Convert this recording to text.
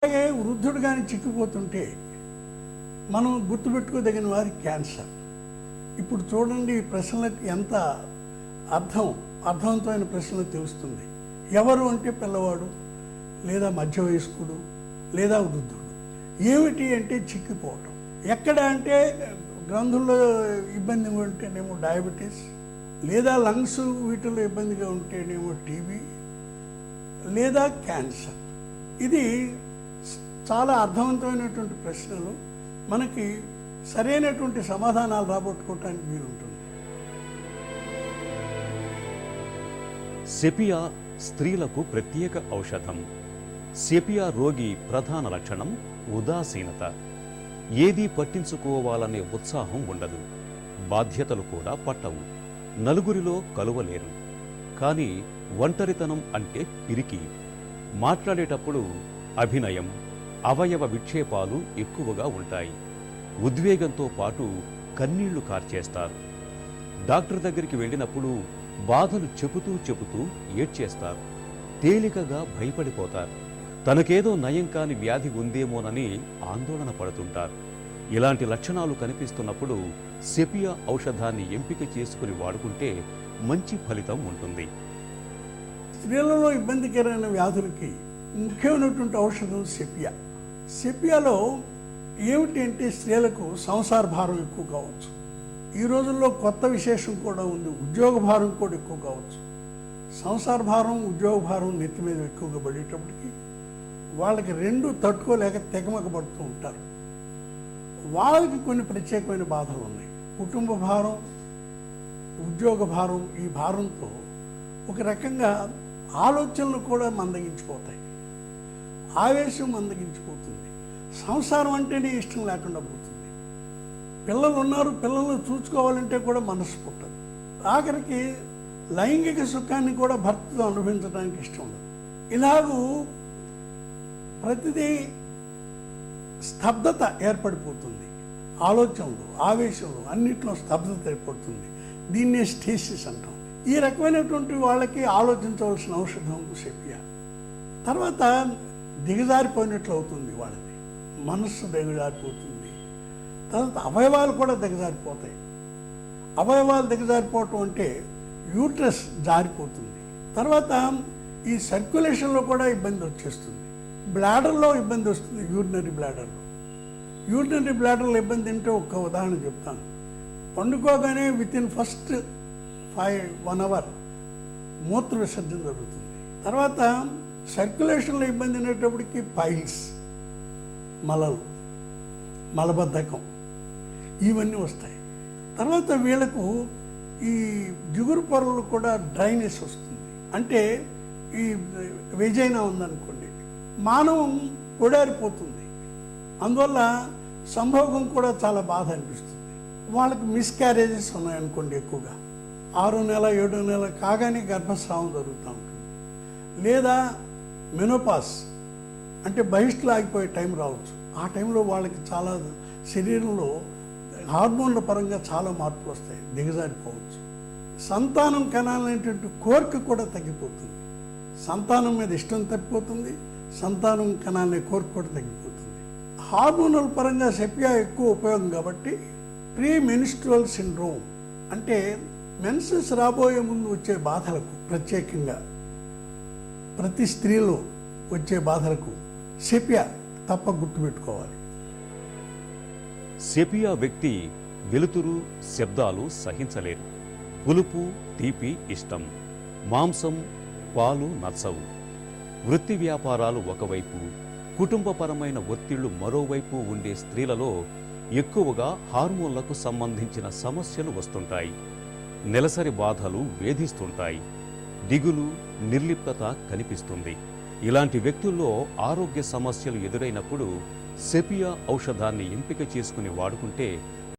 అలాగే వృద్ధుడు కానీ చిక్కిపోతుంటే మనం గుర్తుపెట్టుకోదగిన వారి క్యాన్సర్. ఇప్పుడు చూడండి, ఈ ప్రశ్నలకు ఎంత అర్థవంతమైన ప్రశ్నలు తెలుస్తుంది. ఎవరు అంటే పిల్లవాడు, లేదా మధ్య వయస్కుడు, లేదా వృద్ధుడు. ఏమిటి అంటే చిక్కిపోవటం. ఎక్కడ అంటే గ్రంథుల్లో ఇబ్బంది ఉంటేనేమో డయాబెటీస్, లేదా లంగ్స్ వీటిల్లో ఇబ్బందిగా ఉంటేనేమో టీబీ, లేదా క్యాన్సర్. ఇది చాలా అర్థవంతమైనటువంటి ప్రశ్నలు. మనకి సరైనటువంటి సమాధానాలు రాబట్టుకోవటానికి వీలుంటుంది. సెపియా స్త్రీలకు ప్రత్యేక ఔషధం. సెపియా రోగి ప్రధాన లక్షణం ఉదాసీనత. ఏదీ పట్టించుకోవాలనే ఉత్సాహం ఉండదు. బాధ్యతలు కూడా పట్టవు. నలుగురిలో కలువలేరు. కానీ ఒంటరితనం అంటే పిరికి. మాట్లాడేటప్పుడు అభినయం, అవయవ విక్షేపాలు ఎక్కువగా ఉంటాయి. ఉద్వేగంతో పాటు కన్నీళ్లు కార్చేస్తారు. డాక్టర్ దగ్గరికి వెళ్ళినప్పుడు బాధలు చెబుతూ ఏడ్చేస్తారు. తేలికగా భయపడిపోతారు. తనకేదో నయం కాని వ్యాధి ఉందేమోనని ఆందోళన పడుతుంటారు. ఇలాంటి లక్షణాలు కనిపిస్తున్నప్పుడు సెపియా ఔషధాన్ని ఎంపిక చేసుకుని వాడుకుంటే మంచి ఫలితం ఉంటుంది. స్త్రీలలో ఇబ్బందికరమైన వ్యాధులకి ముఖ్యమైనటువంటి ఔషధం సెపియా. సెపియాలో ఏమిటి అంటే స్త్రీలకు సంసార భారం ఎక్కువ కావచ్చు. ఈ రోజుల్లో కొత్త విశేషం కూడా ఉంది, ఉద్యోగ భారం కూడా ఎక్కువ కావచ్చు. సంసార భారం, ఉద్యోగ భారం నెత్తి మీద ఎక్కువగా పడేటప్పటికి వాళ్ళకి రెండు తట్టుకోలేక తెగమక పడుతూ ఉంటారు. వాళ్ళకి కొన్ని ప్రత్యేకమైన బాధలు ఉన్నాయి. కుటుంబ భారం, ఉద్యోగ భారం, ఈ భారంతో ఒక రకంగా ఆలోచనలు కూడా మందగించిపోతాయి, ఆవేశం మందగించిపోతుంది. సంసారం అంటేనే ఇష్టం లేకుండా పోతుంది. పిల్లలు ఉన్నారు, పిల్లలను చూసుకోవాలంటే కూడా మనసు పుట్టదు. ఆఖరికి లైంగిక సుఖాన్ని కూడా భర్తతో అనుభవించడానికి ఇష్టం ఉండదు. ఇలాగూ ప్రతిదీ స్తబ్దత ఏర్పడిపోతుంది. ఆలోచనలు, ఆవేశంలో అన్నింటిలో స్తబ్దత ఏర్పడుతుంది. దీన్నే స్టేసిస్ అంటాం. ఈ రకమైనటువంటి వాళ్ళకి ఆలోచించవలసిన ఔషధం సెపియా. తర్వాత దిగజారిపోయినట్లు అవుతుంది వాళ్ళది, మనస్సు దిగజారిపోతుంది. తర్వాత అవయవాలు కూడా దిగజారిపోతాయి. అవయవాలు దిగజారిపోవటం అంటే యూట్రస్ జారిపోతుంది. తర్వాత ఈ సర్క్యులేషన్లో కూడా ఇబ్బంది వచ్చేస్తుంది. బ్లాడర్లో ఇబ్బంది వస్తుంది. యూరినరీ బ్లాడర్లో ఇబ్బంది అంటే ఒక్క ఉదాహరణ చెప్తాను. పండుకోగానే వితిన్ ఫస్ట్ 1 hour మూత్ర విసర్జన జరుగుతుంది. తర్వాత సర్క్యులేషన్లో ఇబ్బంది అనేటప్పటికి పైల్స్, మలబద్ధకం ఇవన్నీ వస్తాయి. తర్వాత వీళ్ళకు ఈ జిగురు పొరలు కూడా డ్రైనెస్ వస్తుంది. అంటే ఈ వెజైనా ఉందనుకోండి, మానవం పొడారిపోతుంది. అందువల్ల సంభోగం కూడా చాలా బాధ అనిపిస్తుంది. వాళ్ళకి మిస్క్యారేజెస్ ఉన్నాయనుకోండి, ఎక్కువగా 6వ నెల 7వ నెల కాగానే గర్భస్రావం జరుగుతూ ఉంటుంది. లేదా మెనోపాస్ అంటే బహిష్టులు ఆగిపోయే టైం రావచ్చు. ఆ టైంలో వాళ్ళకి చాలా శరీరంలో హార్మోన్ల పరంగా చాలా మార్పులు వస్తాయి, దిగజారిపోవచ్చు. సంతానం కనాలనేటువంటి కోరిక కూడా తగ్గిపోతుంది. సంతానం మీద ఇష్టం తగ్గిపోతుంది, సంతానం కనాలనే కోరిక కూడా తగ్గిపోతుంది. హార్మోనల్ పరంగా సెపియా ఎక్కువ ఉపయోగం కాబట్టి ప్రీ మెన్స్ట్రువల్ సిండ్రోమ్ అంటే మెన్సెస్ రాబోయే ముందు వచ్చే బాధలకు, ప్రత్యేకంగా ప్రతి స్త్రీలో వచ్చే బాధలకు సెపియా తప్ప గుర్తుపెట్టుకోవాలి. సెపియా వ్యక్తి వెలుతురు, శబ్దాలు సహించలేరు. పులుపు, తీపి ఇష్టం. మాంసం, పాలు నచ్చవు. వృత్తి వ్యాపారాలు ఒకవైపు, కుటుంబపరమైన ఒత్తిళ్లు మరోవైపు ఉండే స్త్రీలలో ఎక్కువగా హార్మోన్లకు సంబంధించిన సమస్యలు వస్తుంటాయి. నెలసరి బాధలు వేధిస్తుంటాయి. దిగులు, నిర్లిప్తత కనిపిస్తుంది. ఇలాంటి వ్యక్తుల్లో ఆరోగ్య సమస్యలు ఎదురైనప్పుడు సెపియా ఔషధాన్ని ఎంపిక చేసుకుని వాడుకుంటే